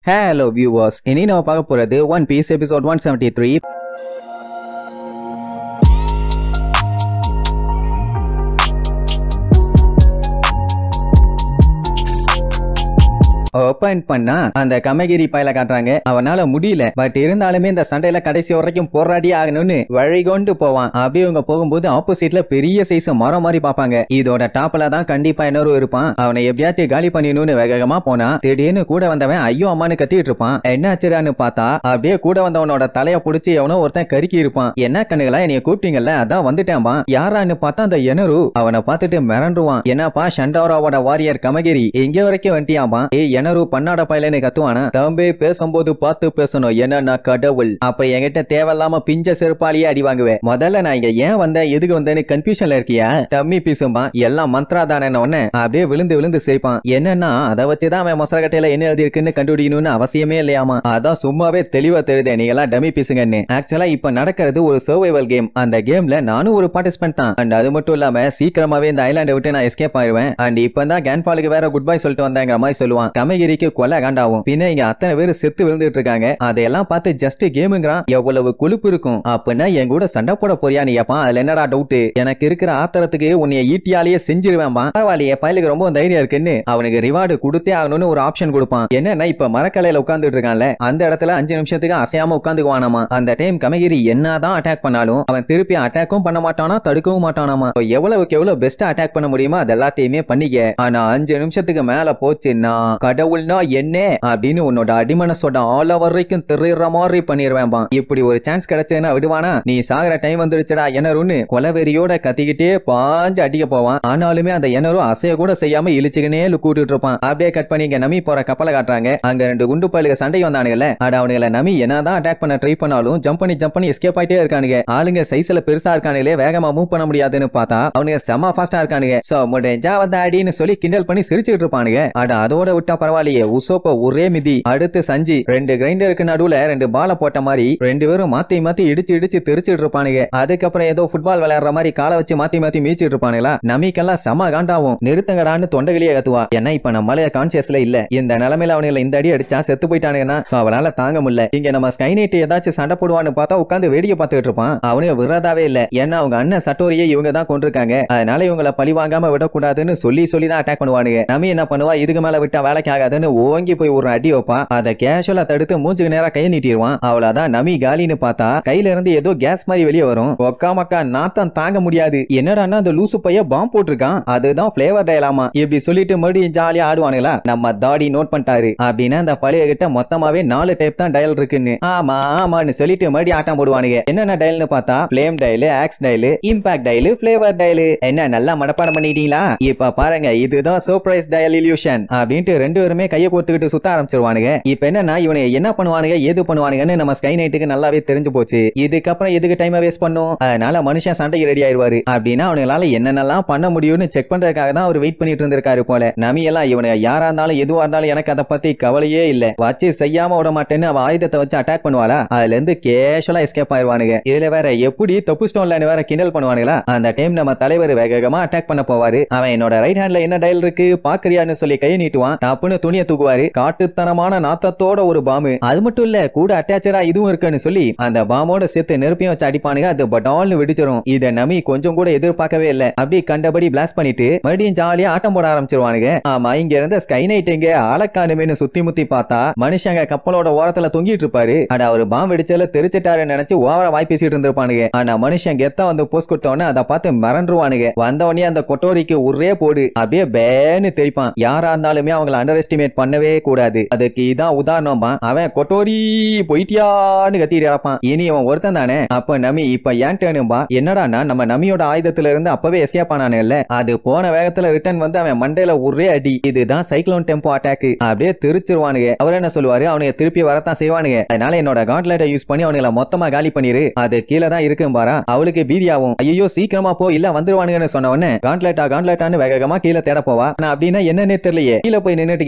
Hello viewers, இனி நம்ம பார்க்க போறது One Piece episode 173. ஓபன் பண்ணா அந்த கமகிரி பையில காட்டுறாங்க. அவனால முடியல, பட் இருந்தாலுமே இந்த சண்டையில கடைசி வரைக்கும் போராடி ஆகணும்னு வழி கொண்டு போவான். அப்படியே இவங்க போகும்போது ஆப்போசிட்ல பெரிய சைஸ் மரம் மாதிரி பாப்பாங்க. இதோட டாப்ல தான் கண்டிப்பா இன்னொரு இருப்பான். அவனை எப்படியாச்சும் காலி பண்ணிடணும்னு வேகமா போனா திடீர்னு கூட வந்தவன் ஐயோ அம்மான்னு கத்திட்டு இருப்பான். என்ன ஆச்சுரான்னு பார்த்தா அப்படியே கூட வந்தவனோட தலைய புடிச்சு எவனோ ஒருத்தன் கருக்கி இருப்பான். என்ன கண்ணுகளா என்னைய கூப்பிட்டீங்கல்ல, அதான் வந்துட்டேன்பா. யாரான்னு பார்த்தா அந்த எனரு. அவனை பார்த்துட்டு மிரண்டுவான். என்னப்பா ஷண்டோராவோட வாரியர் கமகிரி இங்க வரைக்கும் வந்துட்டியாமா? எனரு பண்ணாட பையலன்னு கத்துவானா? தம்பி பேசும்போது பார்த்து பேசணும், என்ன கடவுள். அப்ப என்கிட்ட தேவையில்லாம பிஞ்ச செருப்பாலேயே அடி வாங்குவேன். முதல்ல நான் இங்க ஏன் வந்தேன் எதுக்கு வந்தேன்னு கன்ஃபியூஷன்ல இருக்கியா? டம்மி பீசும்பா, எல்லாம் மந்த்ரா தானே. உடனே அப்படியே விழுந்து விழுந்து சேர்ப்பான். என்னன்னா அதை வச்சுதான் அவன் மொசரக்கட்டையில என்ன எழுதி இருக்குன்னு கண்டுபிடிக்கணும்னு அவசியமே இல்லையாமா. அதான் சும்மாவே தெளிவா தெரியுது நீங்க எல்லாம் டம்மி பீசுங்கன்னு. ஆக்சுவலா இப்ப நடக்கிறது ஒரு சர்வைவல் கேம். அந்த கேம்ல நானும் ஒரு பார்ட்டிசிபென்ட் தான். அண்ட் அது மட்டும் இல்லாம சீக்கிரமாவே இந்த ஐலாண்டை விட்டு நான் எஸ்கேப் ஆயிடுவேன். அண்ட் இப்பதான் கேன்பாலுக்கு வேற குட் பை சொல்லிட்டு வந்தாங்கிற மாதிரி சொல்லுவான். கமகிரிக்கு கொலை காண்டாவும். பின்ன இங்க அத்தனை பேர் செத்து விழுந்துட்டு இருக்காங்க. அதையெல்லாம் பார்த்து ஜஸ்ட் கேமுங்கிறான். எவ்வளவு கொழுப்பு இருக்கும். அப்படின்னா என் கூட சண்டை போட போறியா நீ? அப்பா அதுல என்னடா டவுட்? எனக்கு இருக்கிற ஆத்திரத்துக்கு உன்னைய ஈட்டியாலேயே செஞ்சிருவேன்பா. பரவாயில்லையே பயலுக்கு ரொம்ப தைரியம் இருக்குன்னு அவனுக்கு ரிவார்டு கொடுத்தே ஆகணும்னு ஒரு ஆப்ஷன் கொடுப்பான். என்னன்னா இப்ப மரக்கலையில உட்கார்ந்துட்டு இருக்கான்ல, அந்த இடத்துல 5 நிமிஷத்துக்கு அசையாம உட்காந்துக்குவானாமா. அந்த டைம் கமகிரி என்னதான் அட்டாக் பண்ணாலும் அவன் திருப்பி அட்டாக்கும் பண்ண மாட்டானா, தடுக்கவும் மாட்டானாமா. எவ்வளவுக்கு எவ்வளவு பெஸ்டா அட்டாக் பண்ண முடியுமோ அது எல்லாத்தையுமே பண்ணிக்க. ஆனா 5 நிமிஷத்துக்கு மேல போச்சுன்னா கடவுள்னா என்ன அப்படின்னு உன்னோட அடிமனசோட ஆள வரைக்கும் தெரியுற மாதிரி பண்ணிடுவேன்பா. இப்படி ஒரு சான்ஸ் கிடைச்சதுன்னா விடுவானா? நீ சாகிற டைம் வந்துருச்சுடா எனருன்னு கொலவெறியோட கத்திக்கிட்டே பாஞ்சு அடிக்க போவான். ஆனாலுமே அந்த எனரு அசைய கூட செய்யாம இழிச்சுக்கினே கூட்டிட்டு இருப்பான். அப்படியே கட் பண்ணி இங்க நமி போற கப்பலை காட்டுறாங்க. அங்க 2 குண்டு பயலுக்கு சண்டை வந்தானுங்கல்ல, அட அவனுங்கள நமி என்னதான் அட்டாக் பண்ண ட்ரை பண்ணாலும் ஜம்ப் பண்ணி எஸ்கேப் ஆயிட்டே இருக்கானுங்க. ஆளுங்க சைஸ்ல பெருசா இருக்கானுங்களே, வேகமா மூவ் பண்ண முடியாதுன்னு பார்த்தா அவனுங்க செம ஃபாஸ்டா இருக்கானுங்க. சோ முடிஞ்சா வந்து அடின்னு சொல்லி கிண்டல் பண்ணி சிரிச்சுட்டு இருப்பானுங்க. அட அதோட விட்டா பரவாயில்லையே, உசோப்ப ஒரே மிதி. அடுத்து சஞ்சி 2 கிரைண்டருக்கு நடுவுல 2 பால போட்ட மாதிரி 2 பேரும் மாத்தி மாத்தி இடிச்சு தெரிச்சிட்டு இருப்பானுங்க. அதுக்கப்புறம் ஏதோ ஃபுட்பால் விளையாடுற மாதிரி காலை வச்சு மாத்தி மீச்சிட்டு இருப்பானுங்களா. நமிக்கெல்லாம் செம காண்டாவும். நிறுத்தங்கடான்னு தொண்டைகளியே கத்துவா. ஏன்னா இப்ப நம்மளே கான்சியஸ்ல இல்ல. இந்த நிலைமையில அவனுங்களை இந்த அடி அடிச்சா செத்து போயிட்டானுங்கன்னா அவனால தாங்க முடியல. இங்க நம்ம ஸ்கைநைட் ஏதாச்சும் சண்டை போடுவான்னு பார்த்தா உட்காந்து வேடிக்கை பார்த்துட்டு இருப்பான். அவனுக்கு விரதாவே இல்ல. ஏன்னா அவங்க அண்ணன் சட்டோரியை இவங்க தான் கொண்டிருக்காங்க. அதனால இவங்களை பழி வாங்காம விடக்கூடாதுன்னு சொல்லி தான் அட்டாக் பண்ணுவானுங்க. நமி என்ன பண்ணுவா, இதுக்கு மேல விட்டா வேலைக்கு ஆகாதுன்னு ஓங்கி போய் ஒரு அடி வைப்பான். அதை கேஷுவலா தடுத்து மூஞ்சுக்கு நேரா கையை நீட்டிடுவான். அவ்வளவுதான் நமி காலின்னு பார்த்தா கையில இருந்து ஏதோ கேஸ் மாதிரி வெளியே வரும். ஒக்கா மக்கா நாத்தம் தாங்க முடியாது. என்னடான்னா அந்த லூசு பைய பாம்பு போட்டிருக்கான், அதுதான் பிளேவர் டயலாமா. இப்படி சொல்லிட்டு மறுபடியும் ஜாலியா ஆடுவானுங்களா. நம்ம தாடி நோட் பண்ணிட்டாரு. அப்படின்னா அந்த பழைய கிட்ட மொத்தமாவே 4 டைப் தான் டயல் இருக்குன்னு. ஆமான்னு சொல்லிட்டு மறுபடியும் ஆட்டம் போடுவானுங்க. என்னென்ன டயல்னு பார்த்தா flame dial, axe dial, impact dial, flavour dial. என்ன நல்லா மனப்பாடம் பண்ணிட்டீங்களா? இப்ப பாருங்க, இதுதான் சர்ப்ரைஸ் டயல் இல்யூஷன் அப்படின்ட்டு 2 பேருமே கையை கோர்த்துக்கிட்டு சுத்த ஆரம்பிச்சிருவானுங்க. இப்ப என்னன்னா இவனை என்ன பண்ணுவானுங்க ஏது பண்ணுவானுங்கன்னு நம்ம ஸ்கை நைட்டுக்கு நல்லாவே தெரிஞ்சு போச்சு. இதுக்கப்புறம் எதுக்கு டைம் வேஸ்ட் பண்ணும்? அதனால மனுஷன் சண்டைக்கு ரெடி ஆயிடுவாரு. அப்படின்னா அவனால என்னென்னலாம் பண்ண முடியும்னு செக் பண்றதுக்காக தான் அவர் வெயிட் பண்ணிட்டு இருந்திருக்காரு போல. நமி எல்லாம் இவனுக்கு யாரா இருந்தாலும் எதுவா இருந்தாலும் எனக்கு அதை பத்தி கவலையே இல்ல, வச்சு செய்யாம விட மாட்டேன்னு அவன் ஆயுதத்தை வச்சு அட்டாக் பண்ணுவாளா. அதுல இருந்து கேஷுவலா எஸ்கேப் ஆயிடுவானுங்க. இதுல வேற எப்படி தப்பு ஸ்டோன்ல வேற கிண்டல் பண்ணுவானுங்களா. அந்த டைம் நம்ம தலைவர் வேகமா அட்டாக் பண்ண போவாரு. அவன் என்னோட ரைட் ஹேண்ட்ல என்ன டயல் இருக்கு பாக்குறியான்னு சொல்லி கையை நீட்டுவான். தப்புன்னு துணியை தூக்குவாரு. காட்டுத்தனமான நாத்தத்தோட ஒரு பாம்பு. அது மட்டும் இல்ல கூட அட்டாச்சரா இதுவும் இருக்குன்னு சொல்லி அந்த பாம்போட சேர்த்து நெருப்பையும் வச்சு அடிப்பானுங்க. அது பட்டால்னு வெடிச்சிரும். இத நமி கொஞ்சம் கூட எதிர்பார்க்கவே இல்ல. அப்படி கண்டபடி பிளாஸ்ட் பண்ணிட்டு மறுபடியும் ஜாலியா ஆட்டம் போட ஆரம்பிச்சிருவானுங்க. ஆமா, இங்க இருந்த ஸ்கை நைட் எங்க ஆளக்கானுமேனு சுத்தி முத்தி பார்த்தா மனுஷங்க கப்பலோட ஓரத்துல தொங்கிட்டு இருப்பாரு. அட அவரு பாம்பு வெடிச்சல தெரிச்சிட்டாருன்னு நினைச்சு ஓவரா வாய் பேசிட்டு இருந்திருப்பானுங்க. ஆனா மனுஷன் கெத்தா வந்து போஸ்ட் கொடுத்தவொடனே அதை பார்த்து மறந்துருவானுங்க. வந்தவொடனே அந்த கொட்டோரிக்கு ஒரே போடு அப்படியே பேன்னு தெரிப்பான். யாரா இருந்தாலுமே அவங்களை அண்டர் எஸ்டிமேட் பண்ணவே கூடாது. அதுக்கு இதான் உதாரணமா. அவன் கொட்டோரி போயிட்டியான்னு கத்திட்டு இருப்பான். இனி அவன் ஒருத்தன் தானே. அப்ப நமி இப்ப ஏன் டேனும்பா. என்னடானா நம்ம நமியோட ஆயுதத்துல இருந்து அப்பவே எஸ்கேப் ஆனானே இல்ல, அது போன வேகத்துல ரிட்டர்ன் வந்து அவன் மண்டையில ஒரே அடி. இதுதான் சைக்ளோன் டெம்போ அட்டாக். அப்படியே திருச்சிருவானுங்க. அவர் என்ன சொல்லுவாரு, அவனுக்கு திருப்பி வரத்தான் செய்வானுங்க. அதனால என்னோட காண்ட்லெட்டை யூஸ் பண்ணி அவனுங்களை மொத்தமா காலி பண்ணிரு. அது கீழே தான் இருக்கும் பாரா. அவளுக்கு பீதியாவும். ஐயோ சீக்கிரமா போ இல்ல வந்துருவானுங்கன்னு சொன்ன உடனே காண்ட்லெட்டான்னு வேகமா கீழே தேட போவா. அப்படின்னா என்னன்னே தெரியலையே. கீழே போய் நின்னுட்டு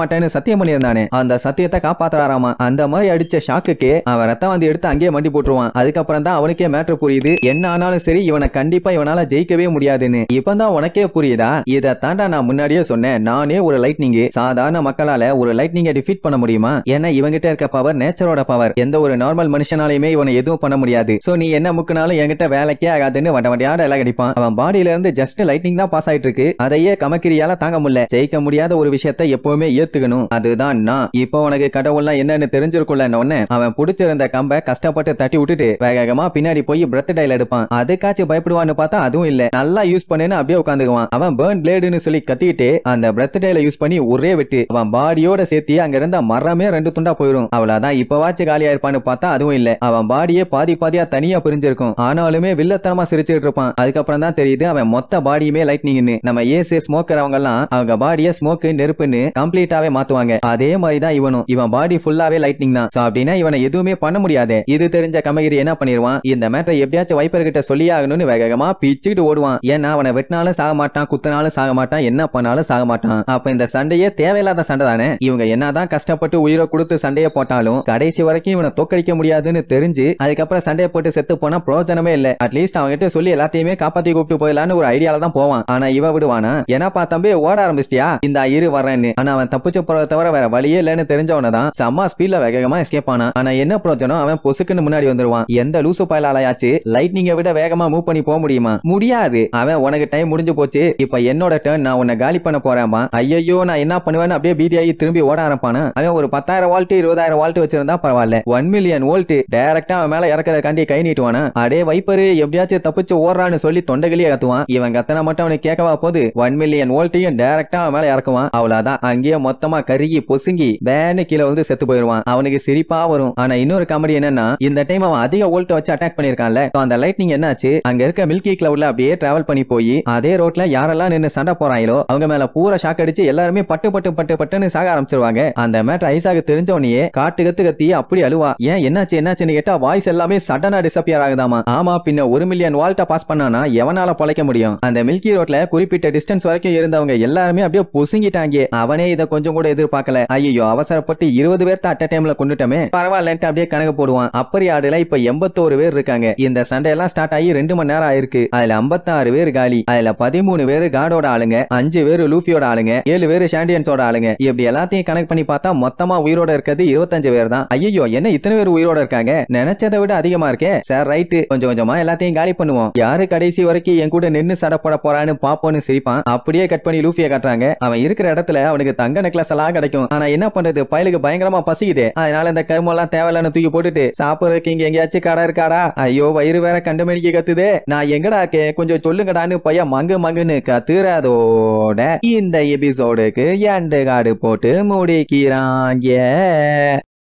மாட்டேன்னு சத்தியம் பண்ணியிருந்தானே அந்த சத்தியத்தை காப்பாத்துறாராமா. அந்த மாதிரி அடிச்ச ஷாக்குக்கு அவன் ரத்தம் வந்து எடுத்து அங்கேயே மண்டி போட்டுருவான். அதுக்கப்புறம் தான் அவனுக்கே மேட்டர் புரியுது, என்ன ஆனாலும் சரி இவனை கண்டிப்பா இவனால ஜெயிக்கவே முடியாதுன்னு. இப்பதான் உனக்கே புரியுதா? இதை தாண்டா நான் முன்னாடியே சொன்னேன். நானே ஒரு லைட்னிங், சாதாரண மக்களால ஒரு லைட்னிங்கை டிஃபீட் பண்ண முடியுமா? ஏன்னா இவங்கிட்ட இருக்க பவர் நேச்சரோட பவர். எந்த ஒரு நார்மல் மனுஷனாலையுமே இவனை எதுவும் பண்ண முடியாது. சோ நீ என்ன முக்குனாலும் என்கிட்ட வேலைக்கே ஆகாதுன்னு வண்ட வண்டியாட எல்லாம் அடிப்பான். அவன் பாடியில இருந்து ஜஸ்ட் லைட்னிங் தான் பாஸ் ஆயிட்டு இருக்கு. அதையே கமக்கிரியால தாங்க முடியல. ஜெயிக்க முடியாத ஒரு விஷயத்தை எப்பவுமே ஏத்துக்கணும். அதுதான் நான். இப்போ உனக்கு கடவுள்லாம் என்னன்னு தெரிஞ்சிருக்குள்ள அவன் பிடிச்சிருந்த கம்பை கஷ்டப்பட்டு தட்டி விட்டுட்டு வேகமா பின்னாடி போய் பிரத் டைல் எடுப்பான். அதுக்காச்சும் பயப்படுவான்னு பார்த்தா அதுவும் இல்ல. நல்லா யூஸ் பண்ணுன்னு அப்படியே உட்காந்துக்குவான். அவன் பர்ன் பிளேடுன்னு சொல்லி கத்திக்கிட்டு அந்த பிரத் டைல யூஸ் பண்ணி ஒரே வெட்டு அவன் பாடியோட சேர்த்து அங்க இருந்த மரமே 2 துண்டா போயிடும். அவ்வளவுதான், இப்பவாச்சும் காலியா இருப்பான்னு பார்த்தா அதுவும் இல்ல. அவன் பாடியே பாதி பாதியா தனியா பிரிஞ்சிருக்கும். ஆனாலுமே வில்லத்தனமா சிரிச்சுட்டு இருப்பான். அதுக்கப்புறம் தான் தெரியுது அவன் மொத்த பாடியுமே லைட்னிங்னு. நம்ம ஏசி ஸ்மோக்கர் அவங்க எல்லாம் அவங்க பாடியை ஸ்மோக்கு நெருப்புன்னு கம்ப்ளீட்டாவே மாத்துவாங்க. அதே மாதிரி தான் இவனும். இவன் பாடி ஃபுல்லாவே லைட்னிங் தான். அப்படின்னா இவனை எதுவுமே பண்ண முடியாது. இது தெரிஞ்ச கமகிரி என்ன பண்ணிடுவான், இந்த மேட்டரை எப்படியாச்சும் வைப்பர் கிட்ட சொல்லி ஆகணும்னு வேகமா பிச்சுக்கிட்டு ஓடுவான். ஏன்னா அவனை வெட்டினாலும் சாக மாட்டான், குத்தினாலும் சாக மாட்டான், என்ன பண்ணாலும் சாக மாட்டான். அப்ப இந்த சண்டையே தேவையில்லாத சண்டை தானே. இவங்க என்னதான் கஷ்டப்பட்டு உயிரை கொடுத்து சண்டையை போட்டாலும் கடைசி வரைக்கும் இவனை தோக்கடிக்க முடியாதுன்னு தெரிஞ்சு அதுக்கப்புறம் சண்டையை போட்டு செத்து போனா பிரயோஜனமே இல்ல. அட்லீஸ்ட் அவங்ககிட்ட சொல்லி எல்லாத்தையுமே காப்பாத்தி கூப்பிட்டு போயிடலான்னு ஒரு ஐடியால தான் போவான். ஆனா இவ விடுவானா? ஏன்னாப்பா தம்பி ஓட ஆரம்பிச்சிட்டியா, இந்த இரு வரேன்னு. ஆனா அவன் தப்பிச்சு போறத தவிர வேற வழியே இல்லன்னு தெரிஞ்சவனதான் செம்ம ஸ்பீட்ல வேகமா எஸ்கேப் ஆனா. ஆனா என்ன பிரயோஜனம், அவன் பொசுக்குன்னு முன்னாடி வந்துருவான். எந்த லூசு பயலாலயாச்சு லைட்னிங்கை விட வேகமா மூவ் பண்ணி போக முடியுமா? முடியாது. அவன் உனக்கு டைம் முடிஞ்சு போச்சு, இப்ப என்னோட டர்ன், நான் உன்னை காலி பண்ண போறேமா. ஐயோ நான் என்ன பண்ணுவேன்னு அப்படியே பீதியாகி திரும்பி ஓட ஆரம்பிப்பானா. அவன் ஒரு 10,000 வால்ட் 20,000 வால்ட் வச்சிருந்தா பரவாயில்ல, 1 மில்லியன் வோல்ட் டைரக்டா அவன் மேல இறக்கிறதுக்காண்டி கை நீட்டுவானா. அடே வைப்பரு எப்படியாச்சும் தப்பிச்சு ஓடுறான்னு சொல்லி தொண்டைகளியே கத்துவான். இவன் கத்தனா மட்டும் அவனுக்கு கேட்கவா போது, 1 மில்லியன் வோல்ட்டையும் டைரக்டா அவன் மேல இறக்குவான். அவ்வளவுதான், அங்கேயே மொத்தமா கருகி பொசுங்கி வேன்னு கீழே வந்து செத்து போயிருவான். அவனுக்கு சிரிப்பா வரும். ஆனா இன்னொரு காமெடி என்னன்னா, இந்த டைம் அவன் அதிக வோல்ட் வச்சு அட்டாக் பண்ணிருக்கான்ல, அந்த லைட்னிங் என்னாச்சு, அங்க இருக்க மில்கி கிளவுட்ல அப்படியே டிராவல் பண்ணி போய் அதே ரோட்ல யாரெல்லாம் நின்னு சண்டை போறாங்களோ அவங்க மேல பூரா ஷாக் அடிச்சு எல்லாருமே பட்டு பட்டு பட்டு பட்டுன்னு சாக ஆரம்பிச்சிருவாங்க. அந்த மேட்டர் ஐசாக்கு தெரிஞ்சவனையே காட்டு கத்து கத்தி அப்படி அழுவா. ஏன் என்னாச்சுன்னு கேட்டா வாய்ஸ் எல்லாமே சடனா டிசப்பியர் ஆகுதாமா. ஆமா, பின்ன 1 மில்லியன் வால்ட்ட பாஸ் பண்ணானா எவனால பொழைக்க முடியும்? அந்த மில்கி ரோட்ல குறிப்பிட்ட டிஸ்டன்ஸ் வரைக்கும் இருந்தவங்க எல்லாருமே அப்படியே பொசுங்கிட்டாங்க. அவனே இதை கொஞ்சம் கூட எதிர்பார்க்கல. ஐயோ அவசரப்பட்டு 20 பேர்த்த அட் டைம்ல கொண்டுட்டமே, பரவாயில்லன்ட்டு அப்படியே கணக்கு போடுவான். அப்படி ஆடுல இப்ப 81 பேர் இருக்காங்க. இந்த சண்டை எல்லாம் ஸ்டார்ட் ஆகி 2 மணி நேரம் ஆயிருக்கு. அதுல 56 பேர் காலி. அதுல 13 பேர் காடோட ஆளுங்க, 5 பேர் லூஃபியோட ஆளுங்க, 7 பேர் சாண்டியன்ஸோட ஆளுங்க. இப்படி எல்லாத்தையும் கனெக்ட் பண்ணி பார்த்தா மொத்தமா உயிரோட இருக்கிறது 25 பேர் தான். ஐயோ என்ன இத்தனை பேர் உயிரோட இருக்காங்க, நினைச்சதை விட அதிகமா இருக்கே. சார் ரைட்டு, கொஞ்சம் கொஞ்சமா எல்லாத்தையும் காலி பண்ணுவோம். யாரு கடைசி வரைக்கும் என் கூட நின்னு சடை போட போறான்னு பாப்போன்னு சிரிப்பான். அப்படியே கட் பண்ணி லூஃபியை காட்டுறாங்க. அவன் இருக்கிற இடத்துல அவனுக்கு தங்க நெக்லஸ் எல்லாம் கிடைக்கும். ஆனா என்ன பண்றது, பயலுக்கு பயங்கரமா பசிக்குது. அதனால இந்த கருமெல்லாம் தேவையில்லான்னு தூக்கி போட்டுட்டு சாப்பிடுறதுக்கு இங்க எங்கேயாச்சும் கடை இருக்காடா, ஐயோ வயிறு வேற கண்டுமணிக்கு கத்துதே, நான் எங்கடா இருக்கேன் கொஞ்சம் சொல்லுங்கடான்னு பையன் மங்கு மங்குன்னு கத்துறதோட இந்த எபிசோடுக்கு எண்டு கார்டு போட்டு முடிக்கிறாங்க.